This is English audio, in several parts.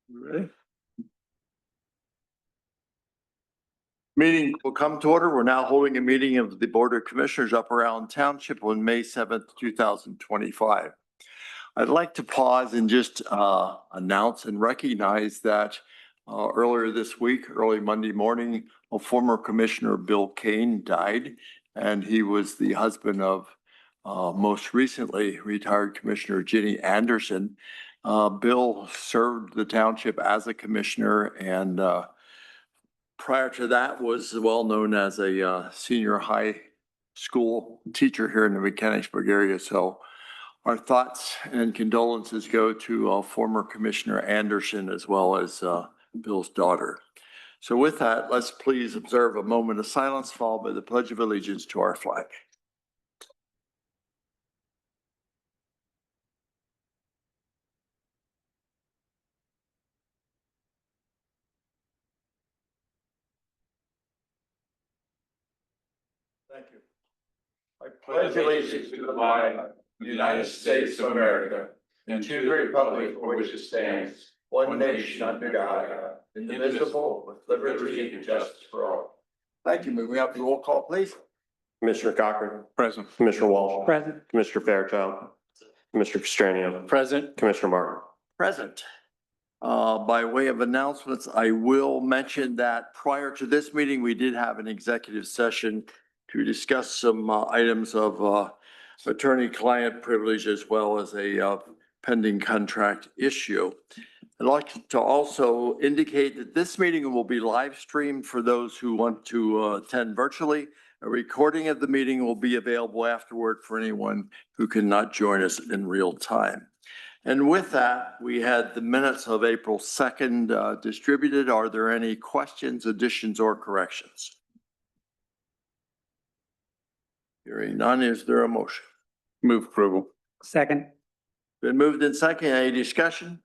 Ready? Meeting will come to order. We're now holding a meeting of the Board of Commissioners up around Township on May 7th, 2025. I'd like to pause and just announce and recognize that earlier this week, early Monday morning, a former Commissioner, Bill Kane, died, and he was the husband of most recently retired Commissioner Ginny Anderson. Bill served the township as a commissioner and prior to that was well known as a senior high school teacher here in the Mechanicsburg area. So our thoughts and condolences go to former Commissioner Anderson as well as Bill's daughter. So with that, let's please observe a moment of silence followed by the Pledge of Allegiance to our flag. Thank you. I pledge allegiance to the flag of the United States of America and to the republic for which it stands, one nation under God, indivisible, with liberty and justice for all. Thank you. May we have the roll call, please? Commissioner Cochran. Present. Commissioner Walsh. Present. Commissioner Fairchild. Commissioner Castranian. Present. Commissioner Martin. Present. By way of announcements, I will mention that prior to this meeting, we did have an executive session to discuss some items of attorney-client privilege as well as a pending contract issue. I'd like to also indicate that this meeting will be live streamed for those who want to attend virtually. A recording of the meeting will be available afterward for anyone who cannot join us in real time. And with that, we had the minutes of April 2nd distributed. Are there any questions, additions, or corrections? Hearing none, is there a motion? Move approval. Second. Been moved in second. Any discussion?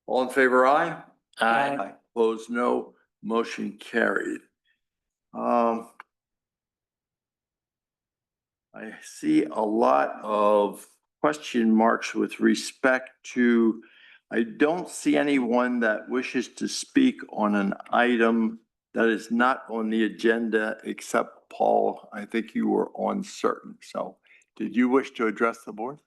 All in favor, aye? Aye. Opposed, no. Motion carried. I see a lot of question marks with respect to, I don't see anyone that wishes to speak on an item that is not on the agenda except Paul. I think you were uncertain. So did you wish to address the board?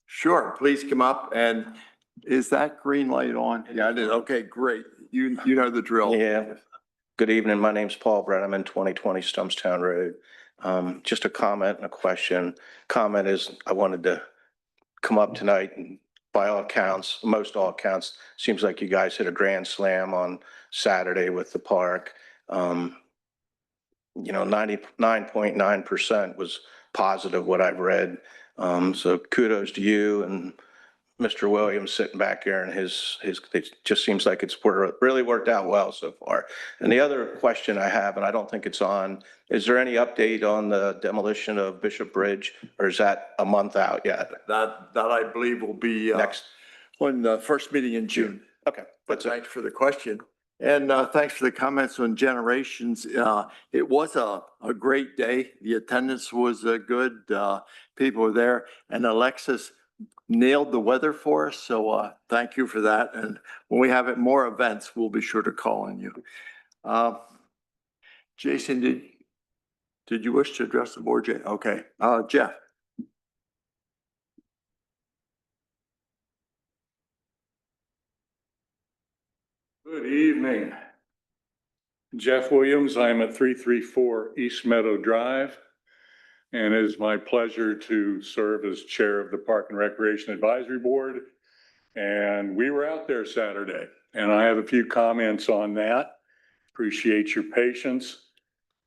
Sure, please come up. And is that green light on? Yeah, it is. Okay, great. You know the drill. Yeah. Good evening. My name's Paul Brenneman, 2020 Stumpstown Road. Just a comment and a question. Comment is I wanted to come up tonight and by all accounts, most all accounts, seems like you guys hit a grand slam on Saturday with the park. 99.9% was positive what I've read. So kudos to you and Mr. Williams sitting back there and his it just seems like it's really worked out well so far. And the other question I have, and I don't think it's on, is there any update on the demolition of Bishop Bridge, or is that a month out yet? That I believe will be Next. on the first meeting in June. Okay. But thanks for the question. And thanks for the comments on generations. It was a great day. The attendance was good. People were there, and Alexis nailed the weather for us. So thank you for that. And when we have more events, we'll be sure to call on you. Jason, did you wish to address the board? Okay. Jeff. Good evening. Jeff Williams. I'm at 334 East Meadow Drive. And it is my pleasure to serve as chair of the Park and Recreation Advisory Board. And we were out there Saturday, and I have a few comments on that. Appreciate your patience.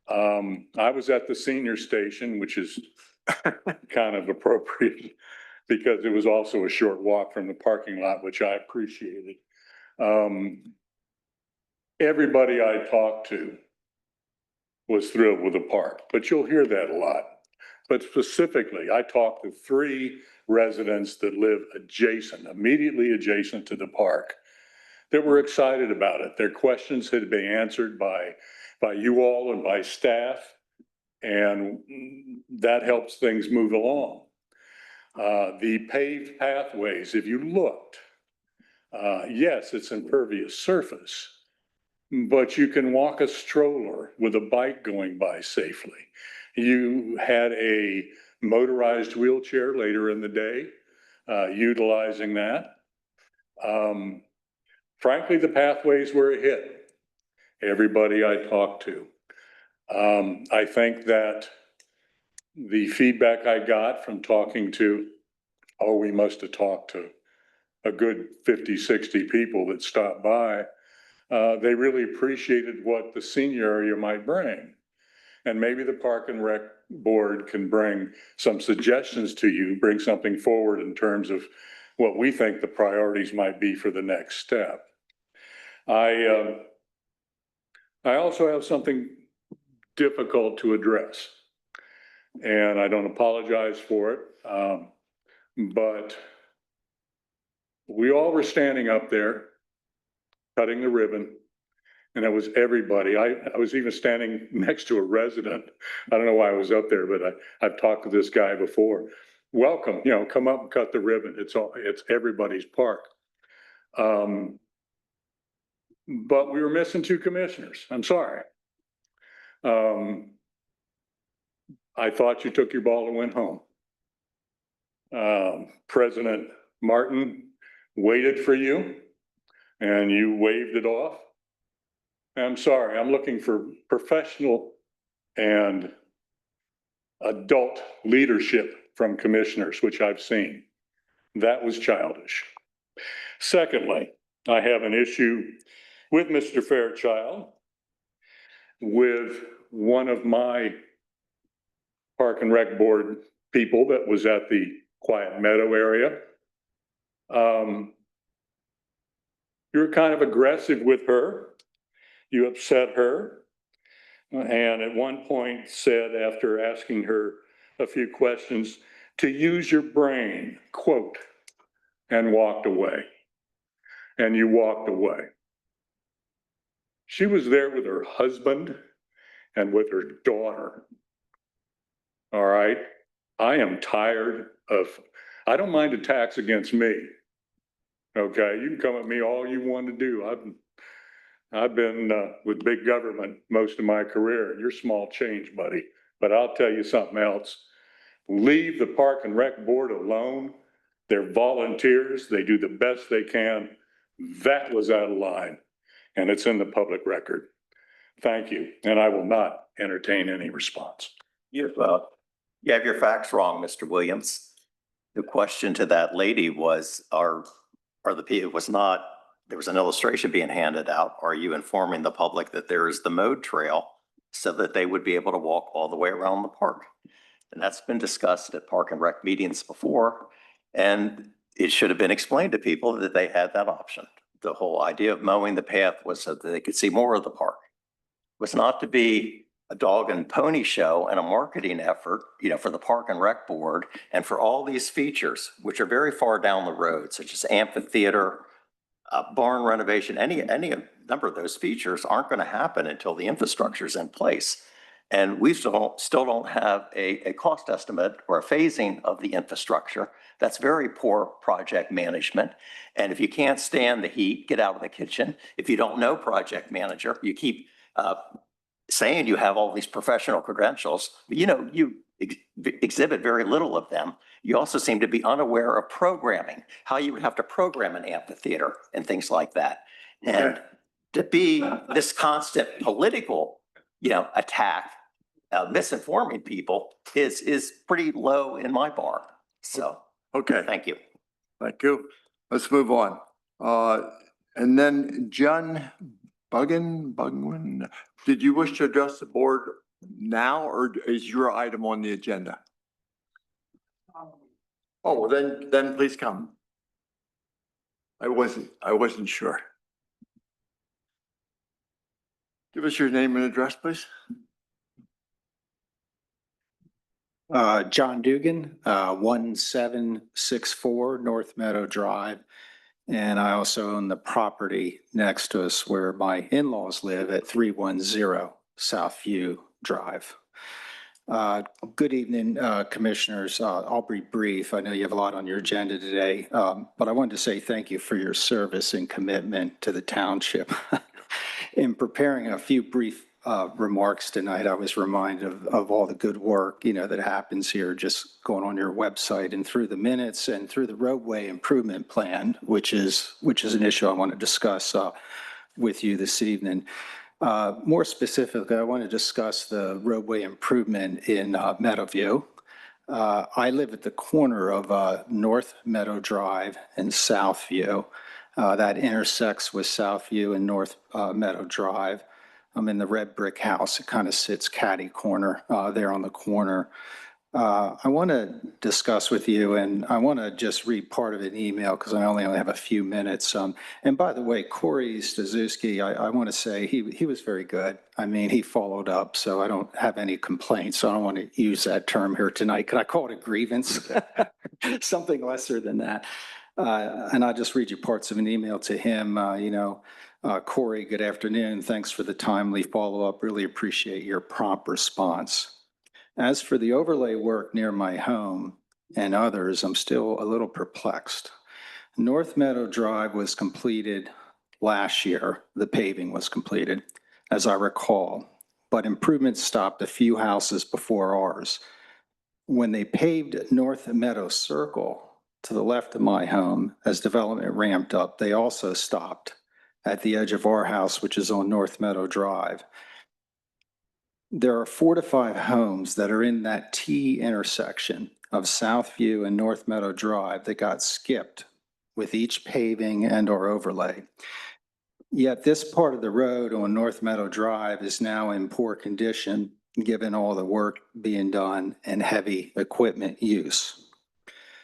I was at the senior station, which is kind of appropriate because it was also a short walk from the parking lot, which I appreciated. Everybody I talked to was thrilled with the park, but you'll hear that a lot. But specifically, I talked to 3 residents that live immediately adjacent to the park that were excited about it. Their questions had been answered by you all and by staff, and that helps things move along. The paved pathways, if you looked, Yes, it's impervious surface, but you can walk a stroller with a bike going by safely. You had a motorized wheelchair later in the day, utilizing that. Frankly, the pathways were a hit. Everybody I talked to. I think that the feedback I got from talking to, we must have talked to a good 50, 60 people that stopped by. They really appreciated what the senior area might bring. And maybe the Park and Rec Board can bring some suggestions to you, bring something forward in terms of what we think the priorities might be for the next step. I also have something difficult to address, and I don't apologize for it, but we all were standing up there cutting the ribbon, and it was everybody. I was even standing next to a resident. I don't know why I was up there, but I've talked to this guy before. Welcome, come up and cut the ribbon. It's everybody's park. But we were missing two commissioners. I'm sorry. I thought you took your ball and went home. President Martin waited for you and you waved it off. I'm sorry, I'm looking for professional and adult leadership from commissioners, which I've seen. That was childish. Secondly, I have an issue with Mr. Fairchild, with one of my Park and Rec Board people that was at the Quiet Meadow area. You were kind of aggressive with her. You upset her. And at one point said, after asking her a few questions, to use your brain, quote, and walked away. And you walked away. She was there with her husband and with her daughter. All right. I am tired of, I don't mind attacks against me. Okay. You can come at me all you want to do. I've been with big government most of my career. You're small change, buddy. But I'll tell you something else. Leave the Park and Rec Board alone. They're volunteers. They do the best they can. That was out of line, and it's in the public record. Thank you, and I will not entertain any response. You have your facts wrong, Mr. Williams. The question to that lady was, it was not, there was an illustration being handed out. Are you informing the public that there is the mode trail so that they would be able to walk all the way around the park? And that's been discussed at Park and Rec meetings before. And it should have been explained to people that they had that option. The whole idea of mowing the path was so that they could see more of the park. It was not to be a dog and pony show and a marketing effort, for the Park and Rec Board and for all these features, which are very far down the road, such as amphitheater, barn renovation, any number of those features aren't going to happen until the infrastructure is in place. And we still don't have a cost estimate or a phasing of the infrastructure. That's very poor project management. And if you can't stand the heat, get out of the kitchen. If you don't know project manager, you keep saying you have all these professional credentials, but you exhibit very little of them. You also seem to be unaware of programming, how you would have to program an amphitheater and things like that. And to be this constant political, attack, misinforming people is pretty low in my bar. So, Okay, thank you. thank you. Let's move on. And then John Buggen, did you wish to address the board now, or is your item on the agenda? Oh, well, then please come. I wasn't sure. Give us your name and address, please. John Dugan, 1764 North Meadow Drive. And I also own the property next to us where my in-laws live at 310 Southview Drive. Good evening, Commissioners. I'll be brief. I know you have a lot on your agenda today, but I wanted to say thank you for your service and commitment to the township. In preparing a few brief remarks tonight, I was reminded of all the good work, that happens here, just going on your website and through the minutes and through the roadway improvement plan, which is an issue I want to discuss with you this evening. More specifically, I want to discuss the roadway improvement in Meadowview. I live at the corner of North Meadow Drive and Southview. That intersects with Southview and North Meadow Drive. I'm in the red brick house. It kind of sits catty corner there on the corner. I want to discuss with you, and I want to just read part of an email because I only have a few minutes. And by the way, Corey Stazuski, I want to say he was very good. I mean, he followed up, so I don't have any complaints. So I don't want to use that term here tonight. Could I call it a grievance? Something lesser than that. And I'll just read you parts of an email to him. Corey, good afternoon. Thanks for the timely follow-up. Really appreciate your prompt response. As for the overlay work near my home and others, I'm still a little perplexed. North Meadow Drive was completed last year. The paving was completed, as I recall, but improvements stopped a few houses before ours. When they paved North Meadow Circle to the left of my home, as development ramped up, they also stopped at the edge of our house, which is on North Meadow Drive. There are 4 to 5 homes that are in that T intersection of Southview and North Meadow Drive that got skipped with each paving and or overlay. Yet this part of the road on North Meadow Drive is now in poor condition, given all the work being done and heavy equipment use.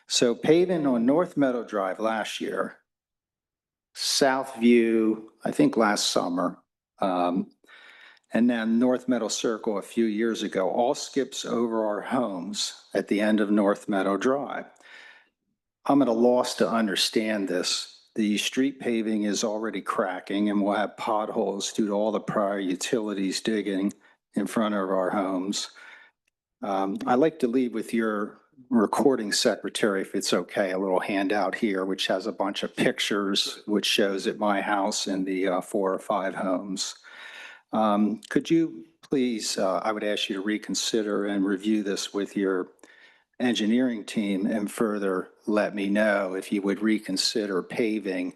So paving on North Meadow Drive last year, Southview, I think last summer, and then North Meadow Circle a few years ago, all skips over our homes at the end of North Meadow Drive. I'm at a loss to understand this. The street paving is already cracking and we'll have potholes due to all the prior utilities digging in front of our homes. I'd like to leave with your recording secretary, if it's okay, a little handout here, which has a bunch of pictures, which shows at my house and the 4 or 5 homes. Could you please, I would ask you to reconsider and review this with your engineering team and further let me know if you would reconsider paving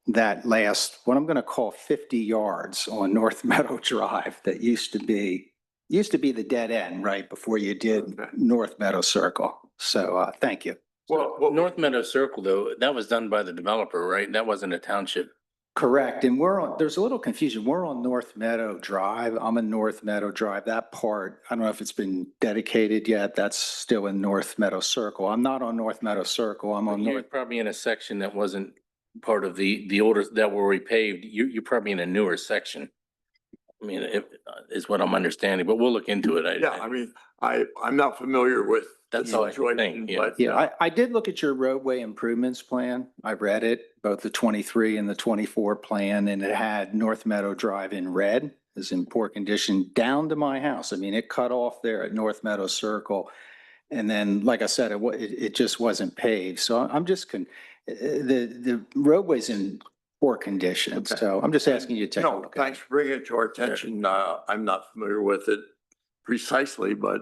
that last, what I'm going to call 50 yards on North Meadow Drive that used to be the dead end right before you did North Meadow Circle. So thank you. Well, North Meadow Circle, though, that was done by the developer, right? That wasn't a township. Correct. And there's a little confusion. We're on North Meadow Drive. I'm in North Meadow Drive. That part, I don't know if it's been dedicated yet. That's still in North Meadow Circle. I'm not on North Meadow Circle. I'm on You're North. probably in a section that wasn't part of the older, that were repaved. You're probably in a newer section. I mean, is what I'm understanding, but we'll look into it. Yeah, I mean, I'm not familiar with the That's all I situation, think, yeah. but Yeah, I did look at your roadway improvements plan. I read it, both the 23 and the 24 plan, and it had North Meadow Drive in red is in poor condition down to my house. I mean, it cut off there at North Meadow Circle. And then, like I said, it just wasn't paved. So I'm just, the roadway's in poor condition. Okay. So I'm just asking you to take a no, look at it. thanks for bringing it to our attention. I'm not familiar with it precisely, but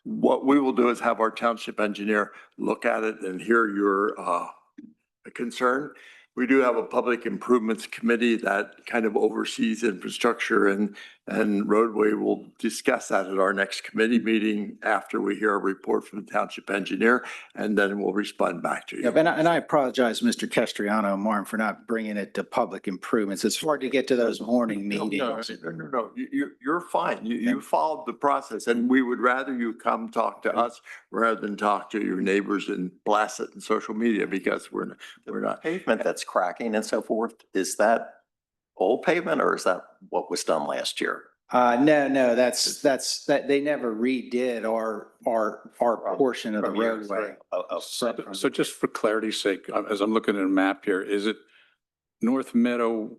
what we will do is have our township engineer look at it and hear your concern. We do have a public improvements committee that kind of oversees infrastructure and roadway. We'll discuss that at our next committee meeting after we hear a report from the township engineer, and then we'll respond back to you. Yeah, and I apologize, Mr. Castriano and Martin, for not bringing it to public improvements. It's hard to get to those morning meetings. No, you're fine. You followed the process, and we would rather you come talk to us rather than talk to your neighbors and blast it in social media, because we're not. Pavement that's cracking and so forth, is that old pavement or is that what was done last year? No, that's that they never redid our portion of the roadway. So just for clarity's sake, as I'm looking at a map here, is it North Meadow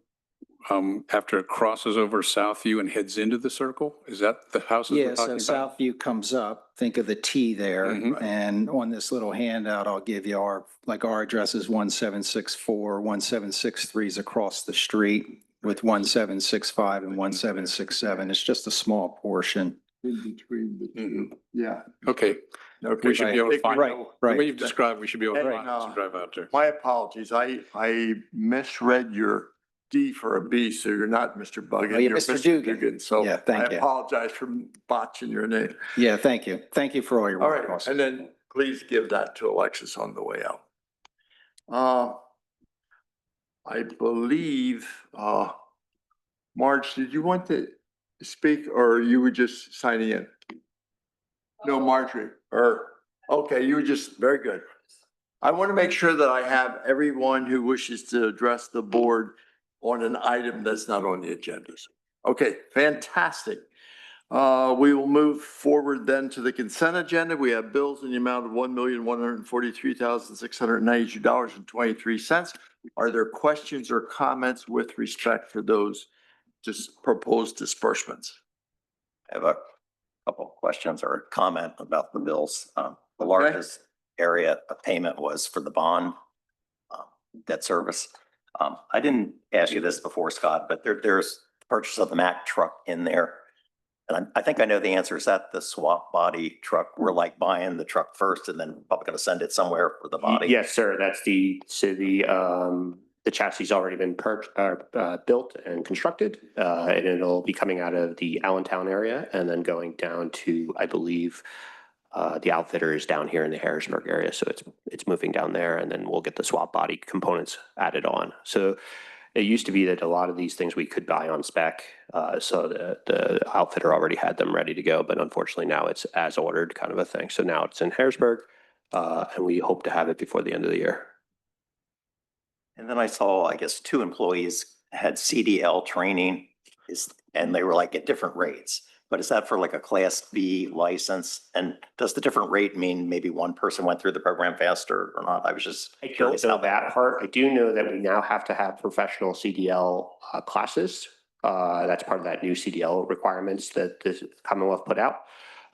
after it crosses over Southview and heads into the circle? Is that the houses we're Yeah, so talking about? Southview comes up, think of the T there. Mhm. And on this little handout, I'll give you our address is 1764, 1763 is across the street with 1765 and 1767. It's just a small portion. In between the two. Yeah. Okay, we should be able to find, Right, the right. way you've described, we should be able to And, find it to drive out there. My apologies. I misread your D for a B, so you're not Mr. Buggin. Oh, you're You're Mr. Dugan. So Yeah, thank I you. apologize for botching your name. Yeah, thank you. Thank you for all your All work. right, also. and then please give that to Alexis on the way out. I believe, Marge, did you want to speak or you were just signing in? No, Marjorie, okay, you were just, very good. I want to make sure that I have everyone who wishes to address the board on an item that's not on the agenda. Okay, fantastic. We will move forward then to the consent agenda. We have bills in the amount of $1,143,692.23. Are there questions or comments with respect to those just proposed disbursements? I have a couple of questions or a comment about the bills. The largest area of payment was for the bond debt service. I didn't ask you this before, Scott, but there's purchase of the Mack truck in there. And I think I know the answer. Is that the swap body truck? We're like buying the truck first and then probably going to send it somewhere for the body. Yes, sir. That's the chassis has already been built and constructed, and it'll be coming out of the Allentown area and then going down to, I believe, the outfitter is down here in the Harrisburg area. So it's moving down there, and then we'll get the swap body components added on. So it used to be that a lot of these things we could buy on spec. So the outfitter already had them ready to go, but unfortunately now it's as ordered kind of a thing. So now it's in Harrisburg, and we hope to have it before the end of the year. And then I saw, I guess, 2 employees had CDL training and they were like at different rates. But is that for like a Class B license? And does the different rate mean maybe one person went through the program faster or not? I was just I don't curious know how that part. I do know that we now have to have professional CDL classes. That's part of that new CDL requirements that the Commonwealth put out.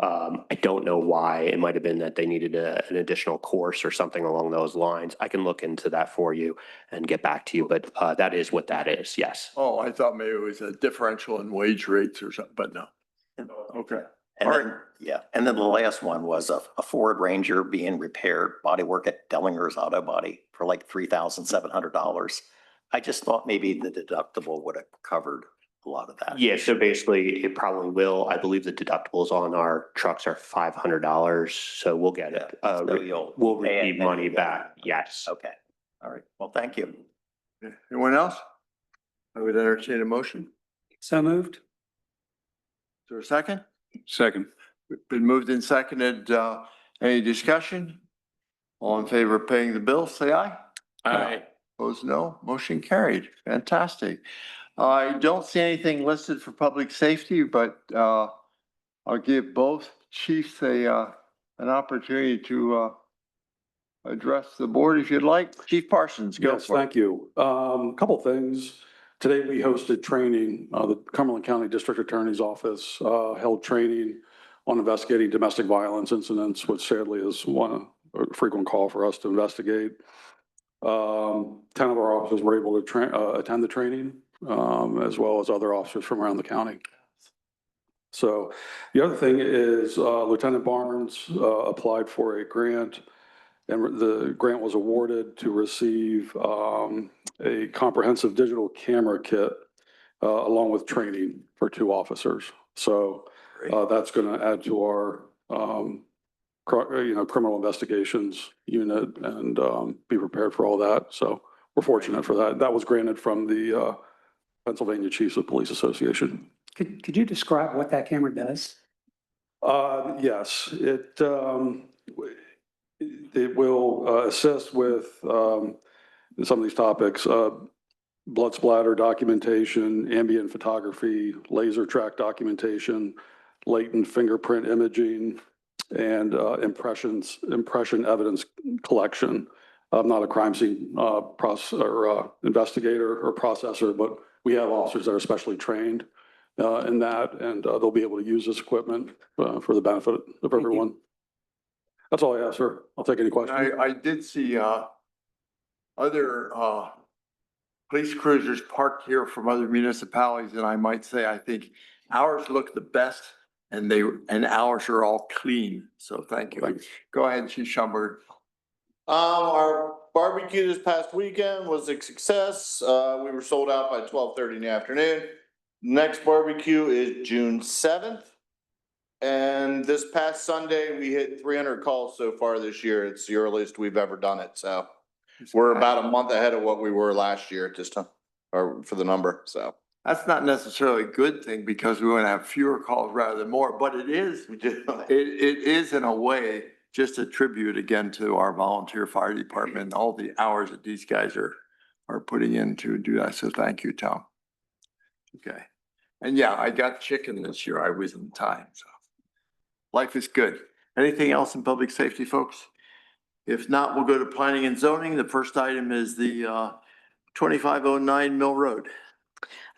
I don't know why. It might have been that they needed an additional course or something along those lines. I can look into that for you and get back to you, but that is what that is, yes. Oh, I thought maybe it was a differential in wage rates or something, but no. Okay. And All then, right. yeah, and then the last one was a Ford Ranger being repaired, bodywork at Dellinger's Auto Body for like $3,700. I just thought maybe the deductible would have covered a lot of that. Yeah, so basically it probably will. I believe the deductibles on our trucks are $500, so we'll get it. So you'll We'll pay it receive and then money you'll get back, it. yes. Okay, all right. Well, thank you. Anyone else? I would entertain a motion. So moved. Is there a second? Second. Been moved and seconded. Any discussion? All in favor of paying the bill, say aye. Aye. Opposed, no. Motion carried. Fantastic. I don't see anything listed for public safety, but I'll give both chiefs an opportunity to address the board if you'd like. Chief Parsons, go Yes, for it. thank you. Couple things. Today we hosted training. The Cumberland County District Attorney's Office held training on investigating domestic violence incidents, which sadly is a frequent call for us to investigate. 10 of our officers were able to attend the training, as well as other officers from around the county. So the other thing is Lieutenant Barnes applied for a grant, and the grant was awarded to receive a comprehensive digital camera kit along with training for 2 officers. So that's going to add to our criminal investigations unit and be prepared for all that. So we're fortunate for that. That was granted from the Pennsylvania Chiefs of Police Association. Could you describe what that camera does? Yes, it will assist with some of these topics, blood splatter documentation, ambient photography, laser track documentation, latent fingerprint imaging, and impression evidence collection. I'm not a crime scene investigator or processor, but we have officers that are specially trained in that, and they'll be able to use this equipment for the benefit of everyone. That's all I have, sir. I'll take any questions. I did see, other, police cruisers parked here from other municipalities, and I might say, I think ours look the best and ours are all clean. So thank you. Thanks. Go ahead, Chief Schomburg. Our barbecue this past weekend was a success. We were sold out by 12:30 in the afternoon. Next barbecue is June 7th. And this past Sunday, we hit 300 calls so far this year. It's the earliest we've ever done it. So we're about a month ahead of what we were last year at this time, or for the number. So That's not necessarily a good thing because we want to have fewer calls rather than more, but it is, we do. it is in a way just a tribute again to our volunteer fire department and all the hours that these guys are putting in to do that. So thank you, Tom. Okay. And yeah, I got chicken this year. I was in time, so life is good. Anything else in public safety, folks? If not, we'll go to planning and zoning. The first item is the 2509 Mill Road.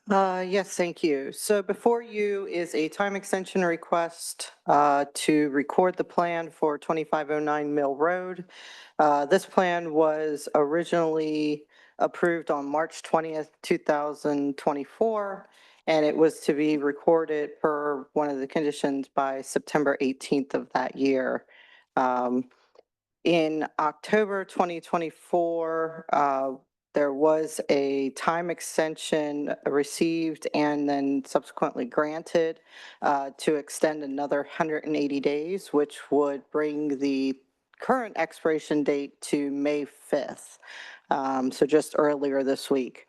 Yes, thank you. So before you is a time extension request to record the plan for 2509 Mill Road. This plan was originally approved on March 20th, 2024, and it was to be recorded per one of the conditions by September 18th of that year. In October 2024, there was a time extension received and then subsequently granted to extend another 180 days, which would bring the current expiration date to May 5th. So just earlier this week.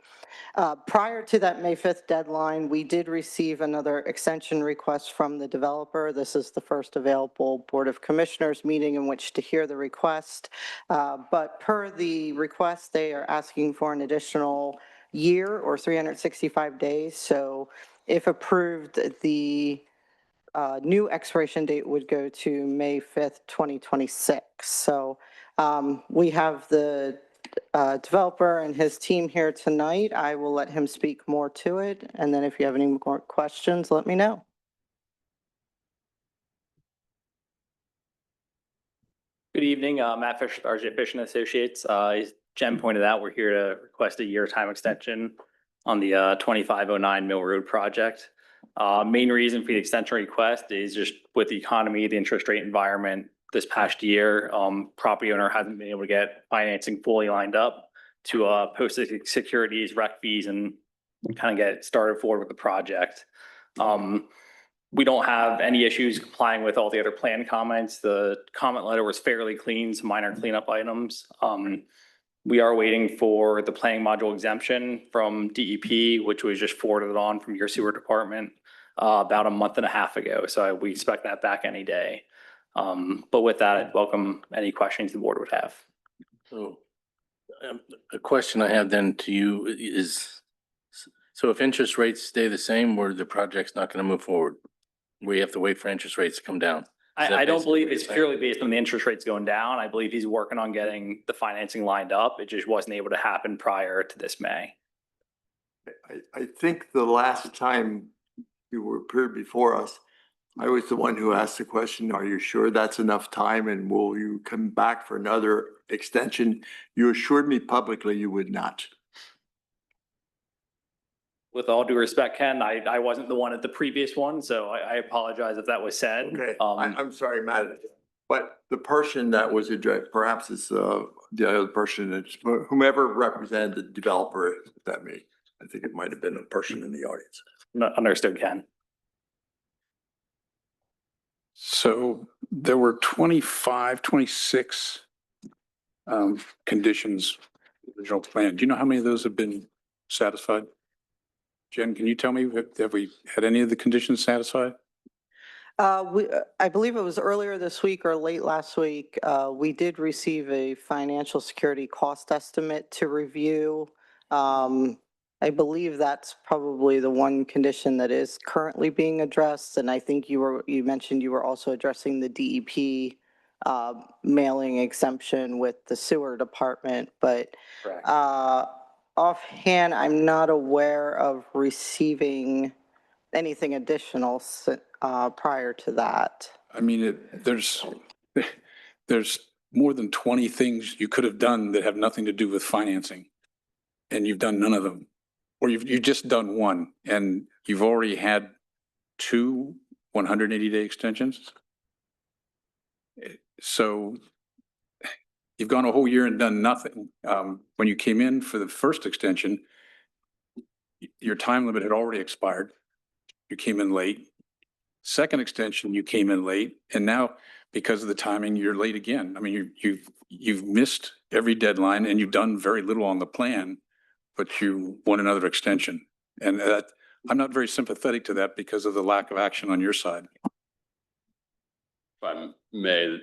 Prior to that May 5th deadline, we did receive another extension request from the developer. This is the first available Board of Commissioners meeting in which to hear the request. But per the request, they are asking for an additional year or 365 days. So if approved, the new expiration date would go to May 5th, 2026. So we have the developer and his team here tonight. I will let him speak more to it. And then if you have any more questions, let me know. Good evening, Matt Fisher, RJ Fish and Associates. As Jen pointed out, we're here to request a year time extension on the 2509 Mill Road project. Main reason for the extension request is just with the economy, the interest rate environment this past year, property owner hasn't been able to get financing fully lined up to post the securities, rec fees, and kind of get started forward with the project. We don't have any issues complying with all the other plan comments. The comment letter was fairly clean, some minor cleanup items. We are waiting for the planning module exemption from DEP, which was just forwarded on from your sewer department about a month and a half ago. So we expect that back any day. But with that, I'd welcome any questions the board would have. So a question I have then to you is, so if interest rates stay the same, where the project's not going to move forward, we have to wait for interest rates to come down. I don't believe it's purely based on the interest rates going down. I believe he's working on getting the financing lined up. It just wasn't able to happen prior to this May. I think the last time you were appeared before us, I was the one who asked the question, are you sure that's enough time and will you come back for another extension? You assured me publicly you would not. With all due respect, Ken, I wasn't the one at the previous one, so I apologize if that was said. Okay, I'm sorry, Matt, but the person that was addressed, perhaps it's the other person, it's whomever represented the developer, that me. I think it might have been a person in the audience. Understood, Ken. So there were 26 conditions in the original plan. Do you know how many of those have been satisfied? Jen, can you tell me, have we had any of the conditions satisfied? I believe it was earlier this week or late last week. We did receive a financial security cost estimate to review. I believe that's probably the one condition that is currently being addressed. And I think you mentioned you were also addressing the DEP mailing exemption with the sewer department. But Offhand, I'm not aware of receiving anything additional prior to that. I mean, there's more than 20 things you could have done that have nothing to do with financing. And you've done none of them. Or you've just done one and you've already had two 180-day extensions. So you've gone a whole year and done nothing. When you came in for the first extension, your time limit had already expired. You came in late. Second extension, you came in late, and now because of the timing, you're late again. I mean, you've missed every deadline and you've done very little on the plan, but you want another extension. And I'm not very sympathetic to that because of the lack of action on your side. If I may,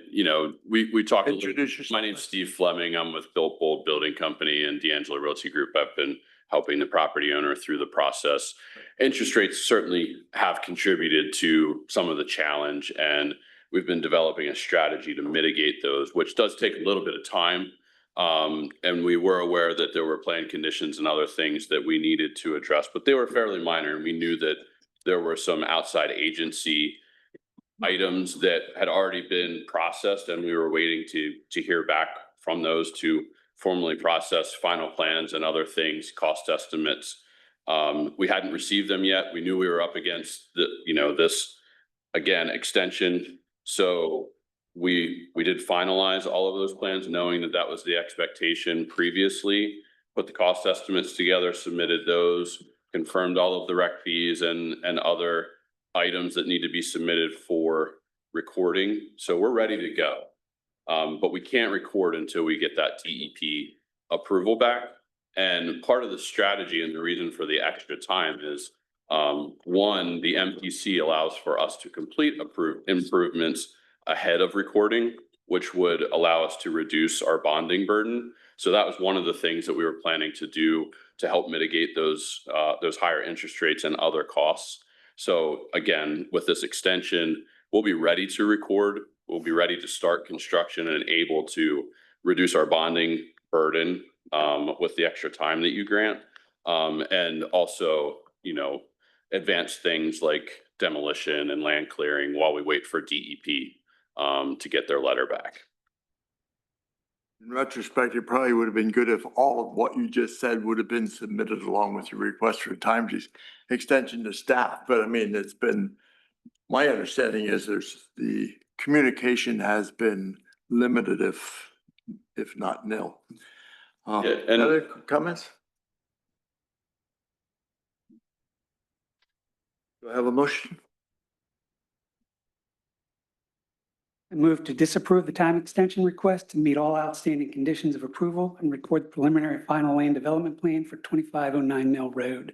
we talked. Introduce yourself. My name's Steve Fleming. I'm with Bill Bold Building Company and D'Angelo Realty Group. I've been helping the property owner through the process. Interest rates certainly have contributed to some of the challenge, and we've been developing a strategy to mitigate those, which does take a little bit of time. And we were aware that there were plan conditions and other things that we needed to address, but they were fairly minor. And we knew that there were some outside agency items that had already been processed, and we were waiting to hear back from those to formally process final plans and other things, cost estimates. We hadn't received them yet. We knew we were up against this again extension. So we did finalize all of those plans, knowing that that was the expectation previously, put the cost estimates together, submitted those, confirmed all of the rec fees and other items that need to be submitted for recording. So we're ready to go. But we can't record until we get that DEP approval back. And part of the strategy and the reason for the extra time is, one, the MPC allows for us to complete improvements ahead of recording, which would allow us to reduce our bonding burden. So that was one of the things that we were planning to do to help mitigate those higher interest rates and other costs. So again, with this extension, we'll be ready to record. We'll be ready to start construction and able to reduce our bonding burden with the extra time that you grant. And also, advance things like demolition and land clearing while we wait for DEP to get their letter back. In retrospect, it probably would have been good if all of what you just said would have been submitted along with your request for time extension to staff. But I mean, my understanding is the communication has been limited, if not nil. And other comments? Do I have a motion? I move to disapprove the time extension request to meet all outstanding conditions of approval and record the preliminary final land development plan for 2509 Mill Road.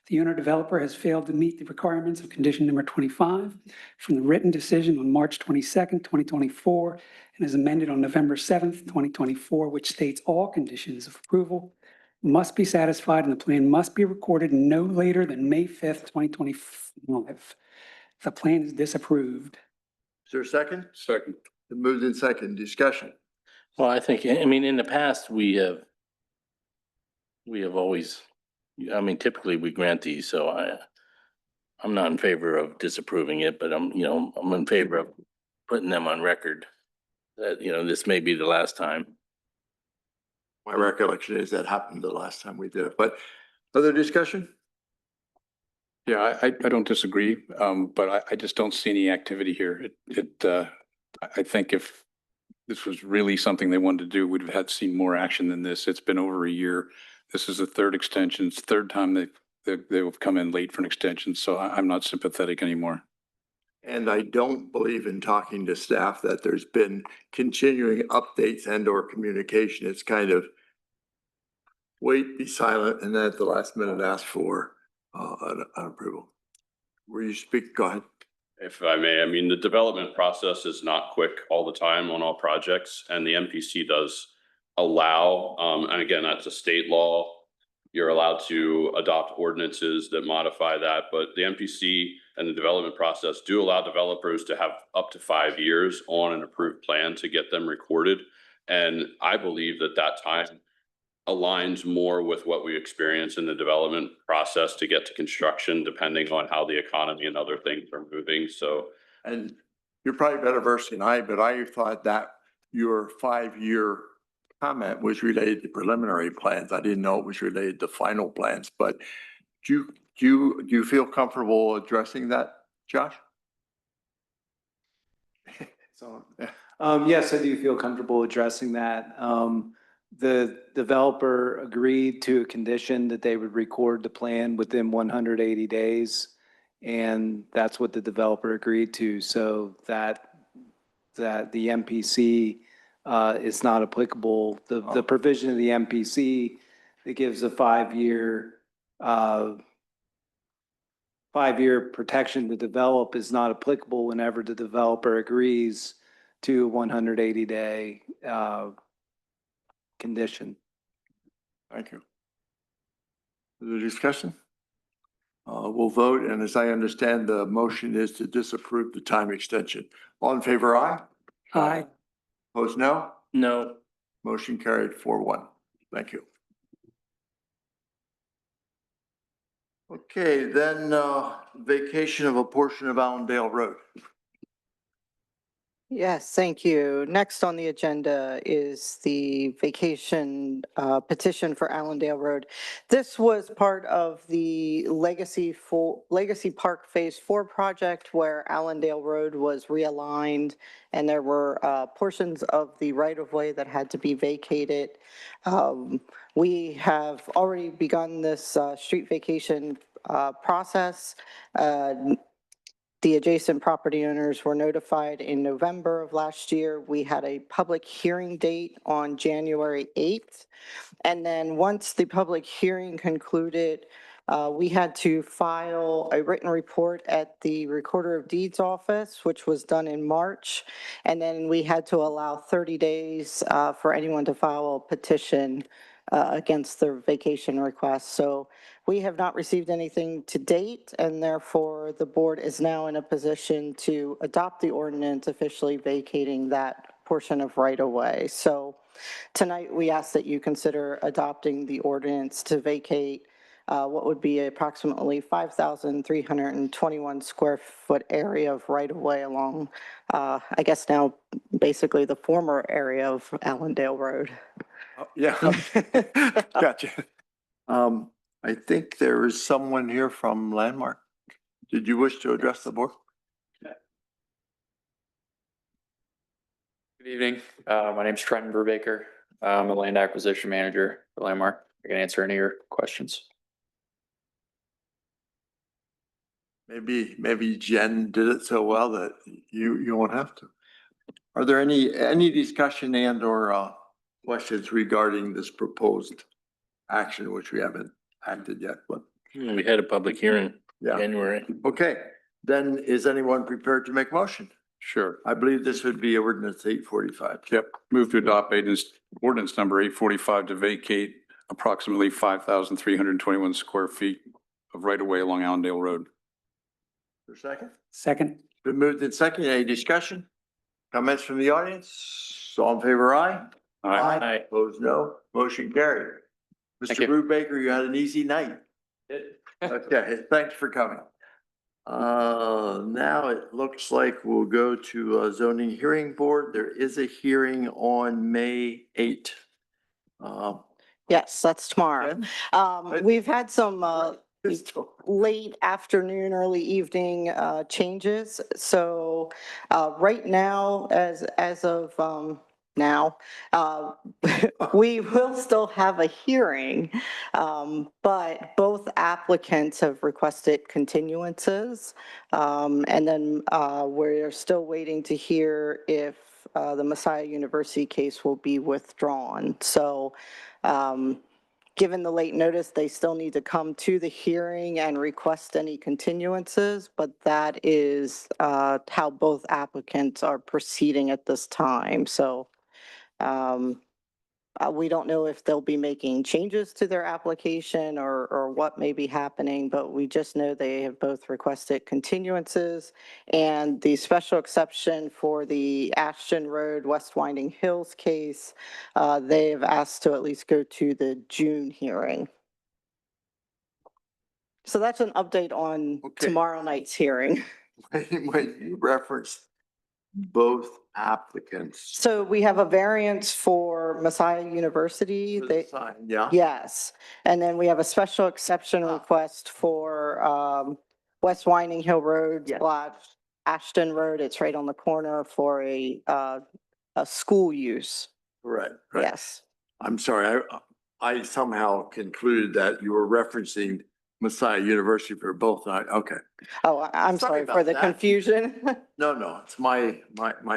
The owner developer has failed to meet the requirements of condition number 25 from the written decision on March 22nd, 2024, and is amended on November 7th, 2024, which states all conditions of approval must be satisfied and the plan must be recorded no later than May 5th, 2025. The plan is disapproved. Is there a second? Second. It moved in second. Discussion. Well, I mean, in the past, we have always, typically we grant these, so I'm not in favor of disapproving it, but I'm in favor of putting them on record that, this may be the last time. My recollection is that happened the last time we did it, but other discussion? Yeah, I don't disagree, but I just don't see any activity here. I think if this was really something they wanted to do, we'd have seen more action than this. It's been over a year. This is the third extension. It's the third time they've come in late for an extension, so I'm not sympathetic anymore. And I don't believe in talking to staff that there's been continuing updates and or communication. It's kind of wait, be silent, and then at the last minute ask for an approval. Where you speak, go ahead. if I may, the development process is not quick all the time on all projects, and the MPC does allow, and again, that's a state law. You're allowed to adopt ordinances that modify that, but the MPC and the development process do allow developers to have up to 5 years on an approved plan to get them recorded. And I believe that time aligns more with what we experience in the development process to get to construction, depending on how the economy and other things are moving. So And you're probably better versed than I, but I thought that your 5-year comment was related to preliminary plans. I didn't know it was related to final plans, but do you feel comfortable addressing that, Josh? So, yes, I do feel comfortable addressing that. The developer agreed to a condition that they would record the plan within 180 days. And that's what the developer agreed to, so that the MPC is not applicable. The provision of the MPC that gives a 5-year protection to develop is not applicable whenever the developer agrees to a 180-day condition. Thank you. The discussion? We'll vote, and as I understand, the motion is to disapprove the time extension. All in favor, aye? Aye. Opposed, no? No. Motion carried 4-1. Thank you. Okay, then vacation of a portion of Allendale Road. Yes, thank you. Next on the agenda is the vacation petition for Allendale Road. This was part of the Legacy Park Phase 4 project where Allendale Road was realigned and there were portions of the right-of-way that had to be vacated. We have already begun this street vacation process. The adjacent property owners were notified in November of last year. We had a public hearing date on January 8th. And then once the public hearing concluded, we had to file a written report at the Recorder of Deeds office, which was done in March. And then we had to allow 30 days for anyone to file a petition against the vacation request. So we have not received anything to date, and therefore the board is now in a position to adopt the ordinance officially vacating that portion of right-of-way. So tonight we ask that you consider adopting the ordinance to vacate what would be approximately 5,321 square foot area of right-of-way along, I guess now basically the former area of Allendale Road. Yeah, gotcha. I think there is someone here from Landmark. Did you wish to address the board? Good evening. My name is Trenton Brubaker. I'm a land acquisition manager for Landmark. I can answer any of your questions. Maybe Jen did it so well that you won't have to. Are there any discussion and or questions regarding this proposed action, which we haven't acted yet, but We had a public hearing yeah. January. Okay, then is anyone prepared to make motion? Sure. I believe this would be ordinance 845. Yep. Move to adopt ordinance number 845 to vacate approximately 5,321 square feet of right-of-way along Allendale Road. For a second? Second. Been moved in second. Any discussion? Comments from the audience? All in favor, aye? Aye. Opposed, no. Motion carried. Thank Mr. you. Brubaker, you had an easy night. Okay, thanks for coming. Now it looks like we'll go to zoning hearing board. There is a hearing on May 8th. Yes, that's tomorrow. We've had some late afternoon, early evening changes. So right now, as of now, we will still have a hearing, but both applicants have requested continuances. And then we're still waiting to hear if the Messiah University case will be withdrawn. So given the late notice, they still need to come to the hearing and request any continuances, but that is how both applicants are proceeding at this time. So We don't know if they'll be making changes to their application or what may be happening, but we just know they have both requested continuances. And the special exception for the Ashton Road, West Winding Hills case, they have asked to at least go to the June hearing. So that's an update on Okay. tomorrow night's hearing. When you referenced both applicants. So we have a variance for Messiah University. For the They, sign, yeah? yes. And then we have a special exception request for West Winding Hill Road slash Ashton Road. It's right on the corner for a school use. Right, right. Yes. I'm sorry, I somehow concluded that you were referencing Messiah University for both night. Okay. Oh, I'm sorry for about the that. confusion. No, it's my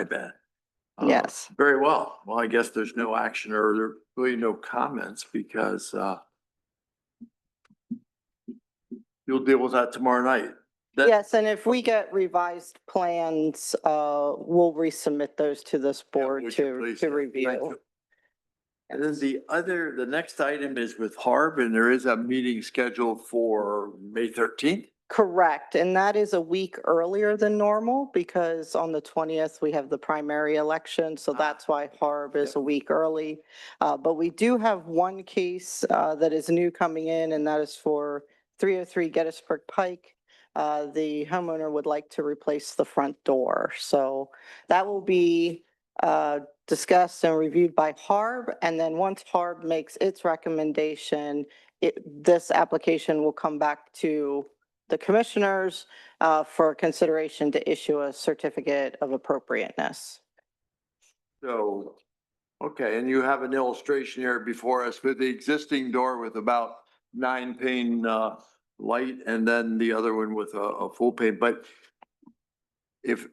bad. Yes. Very well. Well, I guess there's no action or there really no comments because you'll deal with that tomorrow night. Yes, and if we get revised plans, we'll resubmit those to this board would you to please? Thank review. you. And then the next item is with Harb, and there is a meeting scheduled for May 13th. Correct, and that is a week earlier than normal because on the 20th, we have the primary election, so that's why Harb is a week early. But we do have one case that is new coming in, and that is for 303 Gettysburg Pike. The homeowner would like to replace the front door, so that will be discussed and reviewed by Harb, and then once Harb makes its recommendation, this application will come back to the commissioners for consideration to issue a certificate of appropriateness. So, okay, and you have an illustration here before us with the existing door with about 9-pane light and then the other one with a full pane. But if,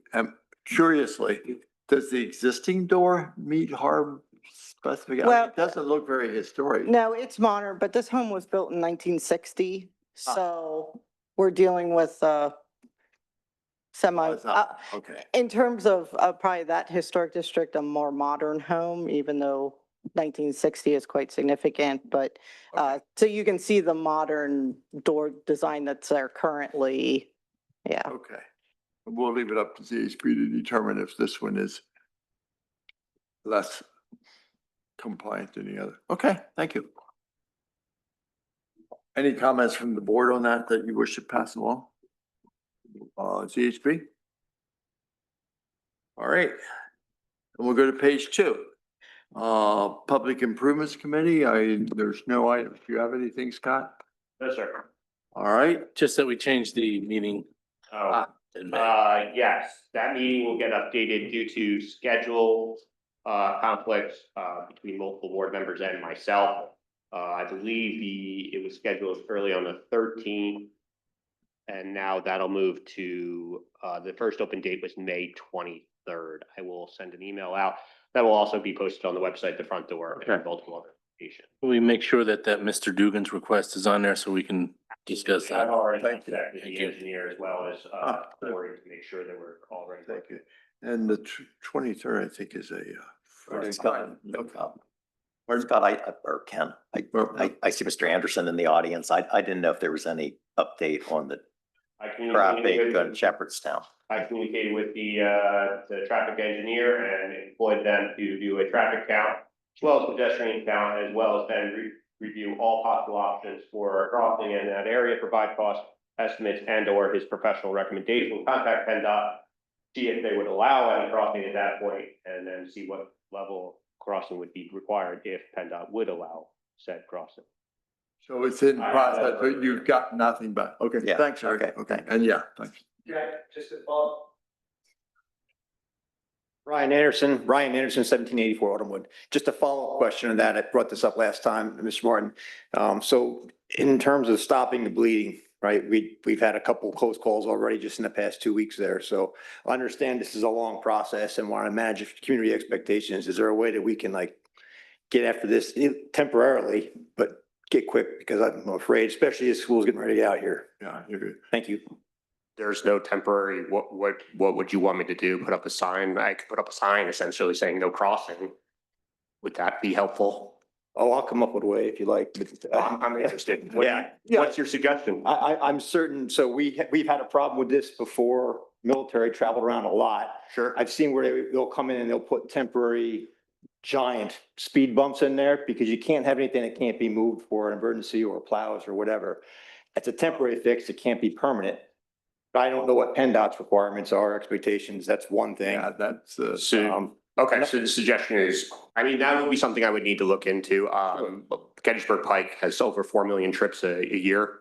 curiously, does the existing door meet Harb specification? Well- It doesn't look very historic. No, it's modern, but this home was built in 1960, so we're dealing with semi, Okay. in terms of probably that historic district, a more modern home, even though 1960 is quite significant, but so you can see the modern door design that's there currently. Yeah. Okay. We'll leave it up to ZHP to determine if this one is less compliant than the other. Okay, thank you. Any comments from the board on that you wish to pass along? ZHP? All right. And we'll go to page 2. Public Improvements Committee, there's no items. Do you have anything, Scott? No, sir. All right. Just that we changed the meeting. Yes, that meeting will get updated due to schedule conflicts between multiple board members and myself. I believe it was scheduled early on the 13th. And now that'll move to, the first open date was May 23rd. I will send an email out. That will also be posted on the website, the front door, and multiple other locations. We make sure that Mr. Dugan's request is on there so we can discuss that. I've already Thank you. contacted the engineer as well as, Lori to make sure that we're all ready. Thank you. And the 23rd, I think, is a Friday. Scott, or Ken, I see Mr. Anderson in the audience. I didn't know if there was any update on the traffic on Shepherdstown. I communicated with the traffic engineer and employed them to do a traffic count, as well as pedestrian count, as well as then review all possible options for crossing in that area, provide cost estimates and or his professional recommendation, contact PennDOT, see if they would allow any crossing at that point, and then see what level crossing would be required if PennDOT would allow said crossing. So it's in process, but you've got nothing back. Okay, Yeah, thanks, Eric. okay, Okay, thanks. and yeah, thanks. Yeah, just to follow. Ryan Anderson, 1784 Autumnwood. Just a follow-up question on that. I brought this up last time, Mr. Martin. So in terms of stopping the bleeding, right? We've had a couple close calls already just in the past 2 weeks there. So I understand this is a long process and want to manage community expectations. Is there a way that we can get after this temporarily, but get quick? Because I'm afraid, especially as school's getting ready to get out here. Yeah, you're good. Thank you. There's no temporary, what would you want me to do? Put up a sign? I could put up a sign essentially saying no crossing. Would that be helpful? Oh, I'll come up with a way if you like. I'm interested. Yeah. What's your suggestion? I'm certain, so we've had a problem with this before. Military traveled around a lot. Sure. I've seen where they'll come in and they'll put temporary giant speed bumps in there because you can't have anything that can't be moved for an emergency or plows or whatever. It's a temporary fix. It can't be permanent. But I don't know what PennDOT's requirements are, expectations. That's one thing. Yeah, that's, So, okay, so the suggestion is, I mean, that would be something I would need to look into. Gettysburg Pike has over 4 million trips a year.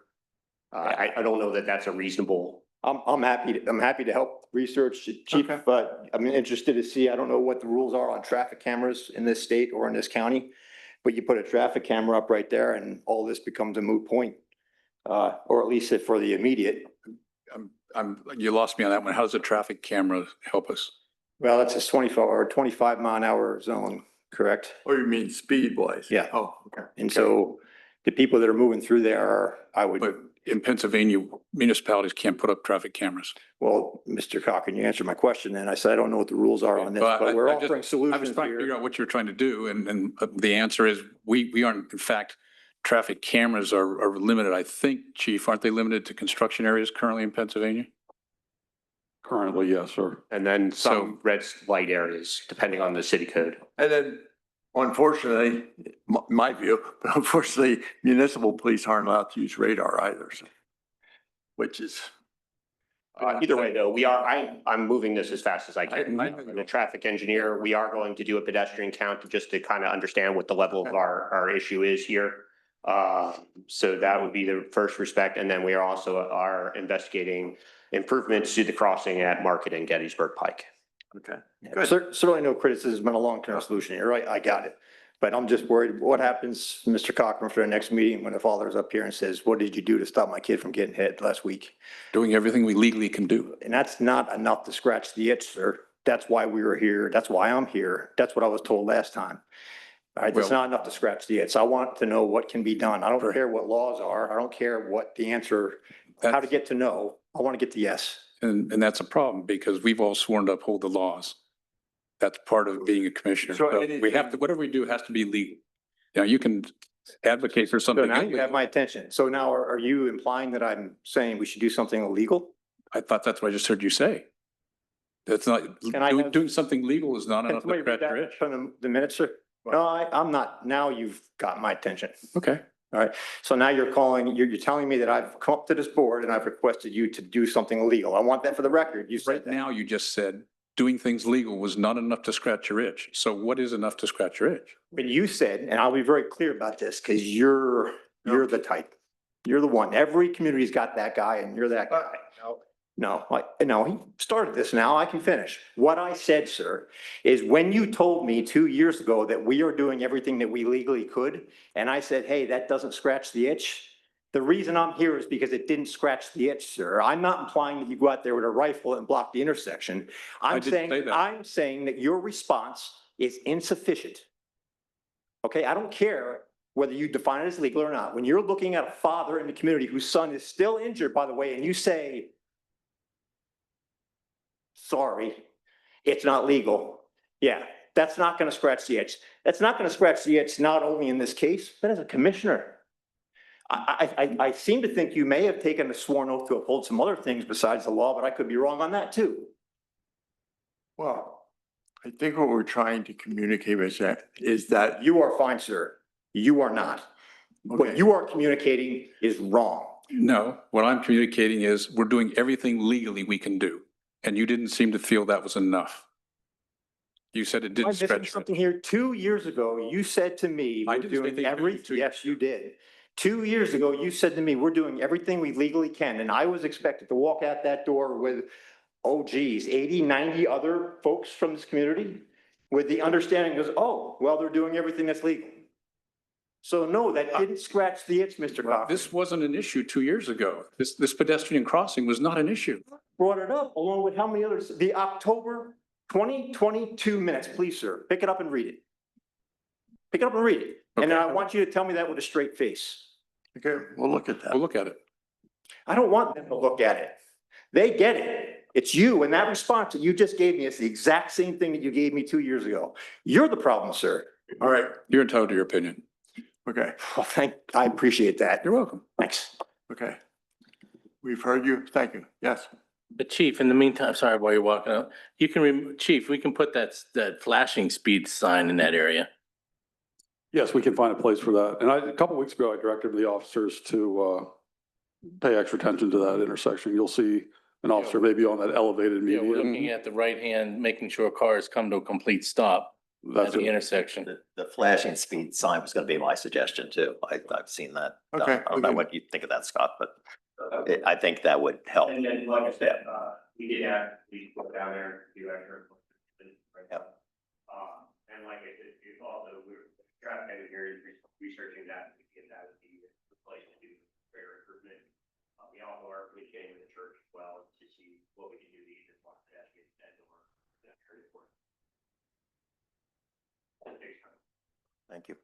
I don't know that that's a reasonable. I'm happy to help research, Chief, but I'm interested to see, I don't know what the rules are on traffic cameras in this state or in this county. But you put a traffic camera up right there and all this becomes a moot point. Or at least for the immediate. You lost me on that one. How does a traffic camera help us? Well, it's a 24 or 25 mile an hour zone, correct? or you mean speed wise? Yeah. Oh, okay. And so the people that are moving through there are, But in Pennsylvania, municipalities can't put up traffic cameras. well, Mr. Cochran, you answered my question then. I said, I don't know what the rules are on this, Well, but we're I just- offering I was solutions trying to figure here. out what you're trying to do, and the answer is we aren't, in fact, traffic cameras are limited, I think, Chief, aren't they limited to construction areas currently in Pennsylvania? Currently, yes, sir. And then some red light areas, depending on the city code. And then unfortunately, my view, but unfortunately, municipal police aren't allowed to use radar either. So, which is. Either way, though, I'm moving this as fast as I can. I- I'm a traffic engineer. We are going to do a pedestrian count just to kind of understand what the level of our issue is here. So that would be the first respect. And then we are also are investigating improvements to the crossing at Market and Gettysburg Pike. Okay. Certainly no criticism and a long-term solution here, right? I got it. But I'm just worried, what happens, Mr. Cochran, for the next meeting when the father's up here and says, what did you do to stop my kid from getting hit last week? Doing everything we legally can do. And that's not enough to scratch the itch, sir. That's why we were here. That's why I'm here. That's what I was told last time. All right, that's Well- not enough to scratch the itch. I want to know what can be done. I don't care what laws are. I don't care what the answer, how to get to know. I want to get to yes. And that's a problem because we've all sworn to uphold the laws. That's part of being a commissioner. So So anything- we have to, whatever we do has to be legal. You know, you can advocate for So something. now you illegal. have my attention. So now are you implying that I'm saying we should do something illegal? I thought that's what I just heard you say. That's not, Can I have- doing something legal is not Can enough to somebody read scratch your that itch. from the minutes, sir? No, I'm not. Now you've got my attention. Okay. All right. So now you're telling me that I've come up to this board and I've requested you to do something illegal. I want that for the record. You Right said that. now, you just said doing things legal was not enough to scratch your itch. So what is enough to scratch your itch? When you said, and I'll be very clear about this, because you're the type. You're the one. Every community's got that guy and you're that guy. No, he started this now. I can finish. What I said, sir, is when you told me 2 years ago that we are doing everything that we legally could, and I said, hey, that doesn't scratch the itch. The reason I'm here is because it didn't scratch the itch, sir. I'm not implying that you go out there with a rifle and block the intersection. I didn't say that. I'm saying that your response is insufficient. Okay, I don't care whether you define it as legal or not. When you're looking at a father in the community whose son is still injured, by the way, and you say, sorry, it's not legal. Yeah, that's not going to scratch the itch. That's not going to scratch the itch, not only in this case, but as a commissioner. I seem to think you may have taken a sworn oath to uphold some other things besides the law, but I could be wrong on that too. Well, I think what we're trying to communicate is that You are fine, sir. You are not. What Okay. you are communicating is wrong. No, what I'm communicating is we're doing everything legally we can do. And you didn't seem to feel that was enough. You said it I'm didn't missing scratch. your something itch. here. 2 years ago, you said to me, I we're didn't say doing that you every, did 2 yes, you did. 2 years ago, you said to me, we're doing everything we legally can. And I was expected to walk out that door with, oh geez, 80, 90 other folks from this community with the understanding goes, oh, well, they're doing everything that's legal. So no, that didn't scratch the itch, Mr. Well, Cochran. this wasn't an issue 2 years ago. This pedestrian crossing was not an issue. Brought it up along with how many others, the October 2022 minutes, please, sir, pick it up and read it. Pick it up and read it. And Okay. I want you to tell me that with a straight face. okay, we'll look at that. We'll look at it. I don't want them to look at it. They get it. It's you, and that response that you just gave me is the exact same thing that you gave me 2 years ago. You're the problem, sir. All right, You're entitled to your opinion. okay, Well, I appreciate that. You're welcome. Thanks. okay. We've heard you. Thank you. Yes. But Chief, in the meantime, sorry, while you're walking out, you can, Chief, we can put that flashing speed sign in that area. Yes, we can find a place for that. And a couple weeks ago, I directed the officers to pay extra attention to that intersection. You'll see an officer maybe on that elevated Yeah, we're median. looking at the right hand, making sure cars come to a complete stop at That's the it. intersection. The flashing speed sign was going to be my suggestion too. I've seen that. Okay, I don't know okay. what you think of that, Scott, but I think that would help. And then, like I said, we did have, we go down there, do extra. Yep. And like I said, it's also, we're traffic engineers researching that to get that as the place to do fair improvement. We also are communicating with the church as well to see what we can do to either block that, get that door. Thank you.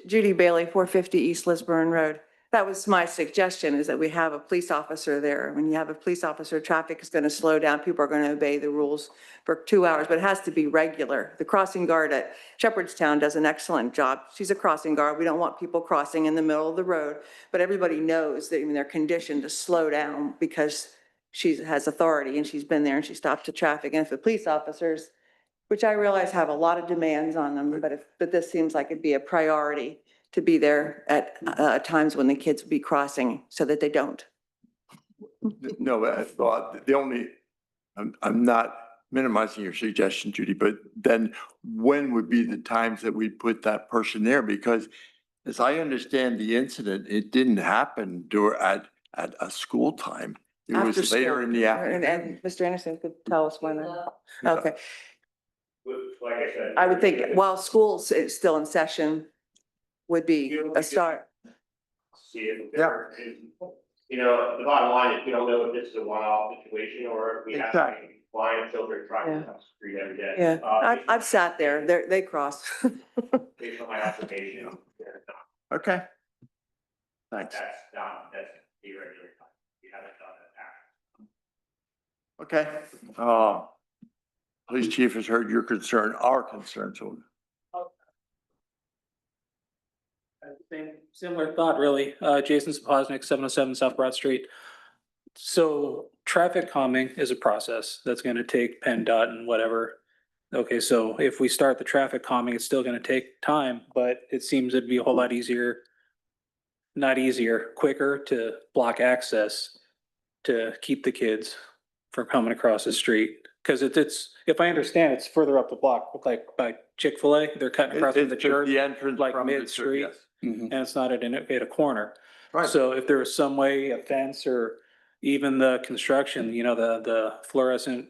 Judy Bailey, 450 East Lisburn Road. That was my suggestion, is that we have a police officer there. When you have a police officer, traffic is going to slow down. People are going to obey the rules for 2 hours, but it has to be regular. The crossing guard at Shepherdstown does an excellent job. She's a crossing guard. We don't want people crossing in the middle of the road, but everybody knows that they're conditioned to slow down because she has authority and she's been there and she stops the traffic. And if the police officers, which I realize have a lot of demands on them, but this seems like it'd be a priority to be there at times when the kids would be crossing so that they don't. No, the only, I'm not minimizing your suggestion, Judy, but then when would be the times that we put that person there? Because as I understand the incident, it didn't happen at a school time. It After was later school. in the afternoon. And Mr. Anderson could tell us when. Okay. Like I said. I would think while school's still in session would be a start. See if there is, you know, the bottom line is we don't know if this is a one-off situation or if we have Exactly. blind children driving down the street every day. Yeah, I've sat there. They cross. Based on my observation. Okay. Thanks. That's irregular. We haven't done that. Okay. Police chief has heard your concern, our concern, so. Similar thought, really. Jason Saposnik, 707 South Broad Street. So traffic calming is a process that's going to take PennDOT and whatever. Okay, so if we start the traffic calming, it's still going to take time, but it seems it'd be a whole lot easier, not easier, quicker to block access to keep the kids from coming across the street. Because it's, if I understand, it's further up the block, like by Chick-fil-A, they're cutting across from the church, The entrance like from the church, mid-street, yes. and it's not at a corner. Right. So if there was some way, a fence or even the construction, you know, the fluorescent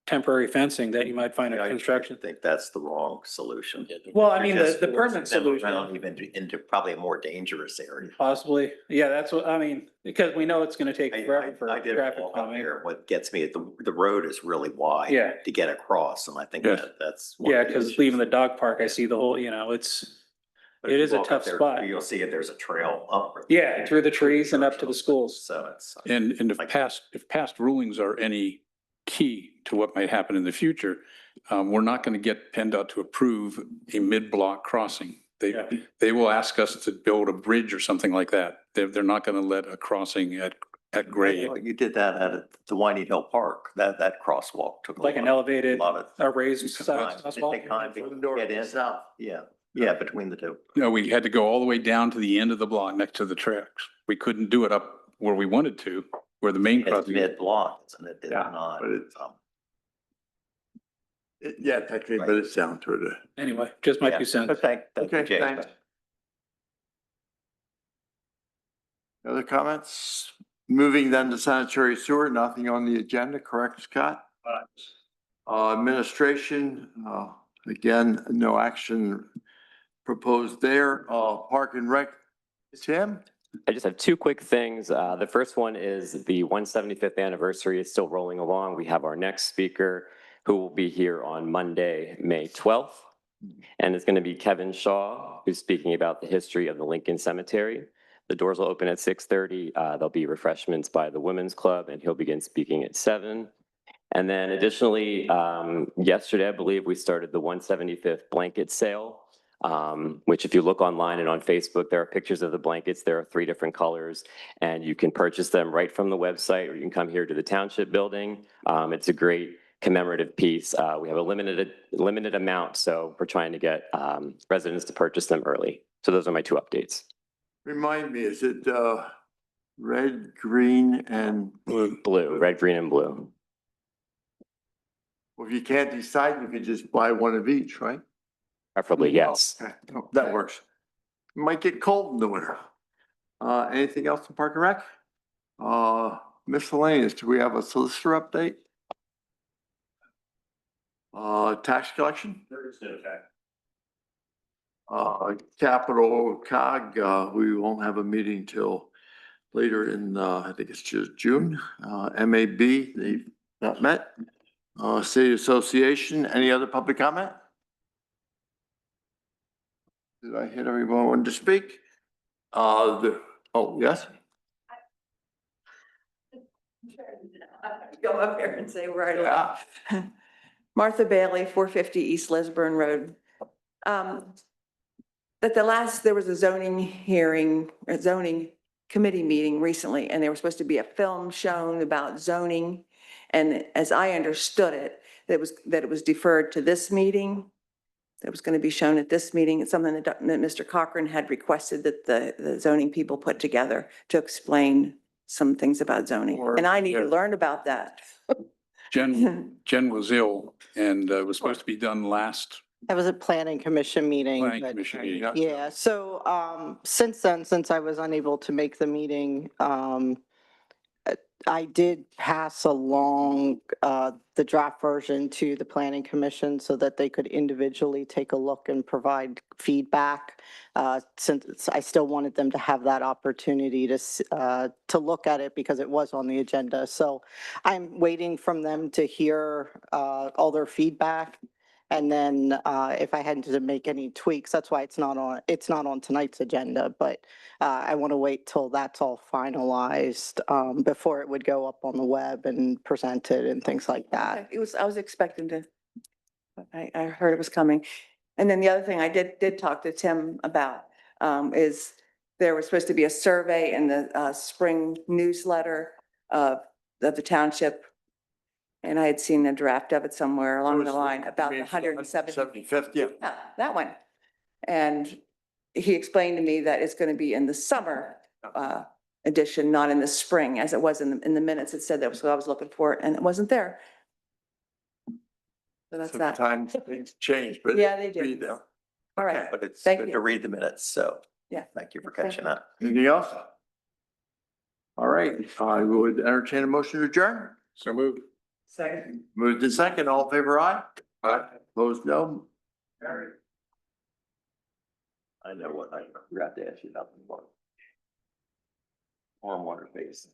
temporary fencing that you might find at construction. I think that's the wrong solution. Well, I mean, Just the permanent force them solution. around Even into probably a more dangerous area. Possibly, yeah, that's what, I mean, because we know it's gonna take forever for I did traffic walk up calming. here. What gets me, the road is really wide. Yeah. To get across, and I think Yes. that's. one Yeah, of the because issues. leaving the dog park, I see the whole, you know, But if it you is a walk up tough there, spot. You'll see it, there's a trail up. Yeah, through the trees and up to the schools. So it's. And if past rulings are any key to what might happen in the future, we're not going to get PennDOT to approve a mid-block crossing. They will ask us to build a bridge or something like that. They're not going to let a crossing at grade. You did that at the Winding Hill Park, that crosswalk took. Like an elevated, lot of a raised time. side Did asphalt. take time to get in. Yeah, between the two. No, we had to go all the way down to the end of the block next to the tracks. We couldn't do it up where we wanted to, where the main It's crossing. mid-block, isn't it? It's Yeah, not. but it's, Yeah, technically, but it's down to it. Anyway, just my Yeah. 2 cents. Okay, thank you, Okay, Jay. thanks. Other comments? Moving then to sanitary sewer, nothing on the agenda, correct, Scott? Administration, again, no action proposed there. Park and Rec, Tim? I just have two quick things. The first one is the 175th anniversary is still rolling along. We have our next speaker who will be here on Monday, May 12th. And it's going to be Kevin Shaw, who's speaking about the history of the Lincoln Cemetery. The doors will open at 6:30. There'll be refreshments by the Women's Club, and he'll begin speaking at 7. And then additionally, yesterday, I believe we started the 175th blanket sale, which if you look online and on Facebook, there are pictures of the blankets. There are 3 different colors, and you can purchase them right from the website, or you can come here to the township building. It's a great commemorative piece. We have a limited amount, so we're trying to get residents to purchase them early. So those are my 2 updates. Remind me, is it red, green, and Blue, red, green, and blue. well, if you can't decide, you could just buy one of each, right? Preferably, yes. Okay, that works. Might get cold in the winter. Anything else in Park and Rec? Miscellaneous, do we have a solicitor update? Tax collection? Capital COG, we won't have a meeting till later in, I think it's just June. MAB, they've not met. City Association, any other public comment? Did I hit everyone who wanted to speak? Oh, yes? Go up here and say right away. Martha Bailey, 450 East Lisburn Road. There was a zoning hearing, a zoning committee meeting recently, and there was supposed to be a film shown about zoning. And as I understood it, that it was deferred to this meeting. That was going to be shown at this meeting. It's something that Mr. Cochran had requested that the zoning people put together to explain some things about zoning. And I need to learn about that. Jen was ill and it was supposed to be done last That was a planning commission meeting. planning but- commission meeting. Yeah, so since then, since I was unable to make the meeting, I did pass along the draft version to the planning commission so that they could individually take a look and provide feedback. Since I still wanted them to have that opportunity to look at it because it was on the agenda. So I'm waiting from them to hear all their feedback. And then if I had to make any tweaks, that's why it's not on tonight's agenda, but I want to wait till that's all finalized before it would go up on the web and presented and things like that. I was expecting to, I heard it was coming. And then the other thing I did talk to Tim about is there was supposed to be a survey in the spring newsletter of the township. And I had seen a draft of it somewhere along the line about the 175th, yeah. Yeah, that one. And he explained to me that it's going to be in the summer edition, not in the spring, as it was in the minutes. It said that was what I was looking for, and it wasn't there. So that's that. Sometimes things change, but. Yeah, they do. Be there. All right. But it's Thank good you. to read the minutes, so. Yeah. Thank you for catching up. Anything else? All right, I would entertain a motion to adjourn. So moved. Second. Moved in second, all in favor, aye? Aye. Opposed, no? Carried. I know what I forgot to ask you about the water. Warm water basin.